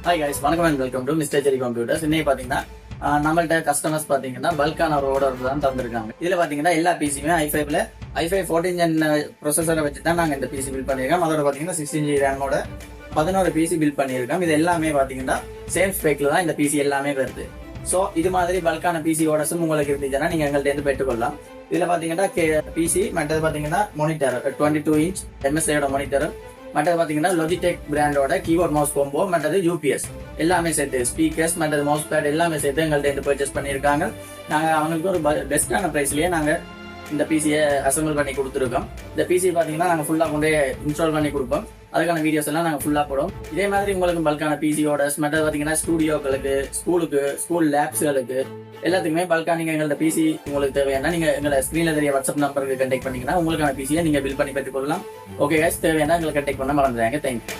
Hi guys, வணக்கம் and welcome to mister செரி computers. இன்னைக்கு பார்த்தீங்கன்னா நம்மள்ட்ட கஸ்டமர்ஸ் பார்த்தீங்கன்னா பல்கான ஒரு ஆர்டர் தான் தந்திருக்காங்க. இதில் பார்த்தீங்கன்னா எல்லா பிசியுமே i5 14 ஜென் ப்ரொசஸரை வச்சு தான் நாங்கள் இந்த பிசி பில்ட் பண்ணியிருக்கோம். அதோட பார்த்தீங்கன்னா 16 GB ரேமோட 11 பிசி பில்ட் பண்ணியிருக்கோம். இது எல்லாமே பார்த்தீங்கன்னா சேம் ஸ்பெக்கில் தான் இந்த பிசி எல்லாமே வருது. ஸோ இது மாதிரி பல்கான பிசி ஓடர்ஸும் உங்களுக்கு இருந்துச்சுன்னா நீங்கள் எங்கள்கிட்ட இருந்து பெற்றுக்கொள்ளலாம். இதில் பார்த்தீங்கன்னா பிசி மற்றது பார்த்தீங்கன்னா மானிட்டர் 22 இன்ச் MSIயோட மானிட்டர், மற்றது பார்த்தீங்கன்னா லாஜிடெக் பிராண்டோட கீபோர்ட் மவுஸ் கோம்போ, மற்றது யூபிஎஸ் எல்லாமே சேர்த்து ஸ்பீக்கர்ஸ் மற்றது மவுஸ் பேட் எல்லாமே சேர்த்து எங்கள்கிட்ட இருந்து பர்ச்சேஸ் பண்ணியிருக்காங்க. நாங்கள் அவங்களுக்கு ஒரு பெஸ்ட்டான ப்ரைஸ்லேயே நாங்கள் இந்த பிசியை அசம்பிள் பண்ணி கொடுத்துருக்கோம். இந்த பிசி பார்த்தீங்கன்னா நாங்கள் ஃபுல்லாக கொண்டே இன்ஸ்டால் பண்ணி கொடுப்போம். அதுக்கான வீடியோஸ் எல்லாம் நாங்கள் ஃபுல்லாக போடுவோம். இதே மாதிரி உங்களுக்கு பல்கான பிசியோட மற்றது பார்த்தீங்கன்னா ஸ்டூடியோக்களுக்கு, ஸ்கூல் லேப்ஸ்களுக்கு எல்லாத்துக்குமே பல்கா நீங்கள் எங்கள்கிட்ட பிசி உங்களுக்கு தேவையான நீங்கள் எங்களை ஸ்க்ரீனில் தெரிய வாட்ஸ்அப் நம்பருக்கு கண்டெக்ட் பண்ணிங்கன்னா உங்களுக்கான பிசியை நீங்கள் பில் பண்ணி பெற்றுக்கொள்ளலாம். ஓகே கைஸ், தேவையான எங்களை கண்டெக்ட் பண்ண மறந்துடுறாங்க. தேங்க்யூ.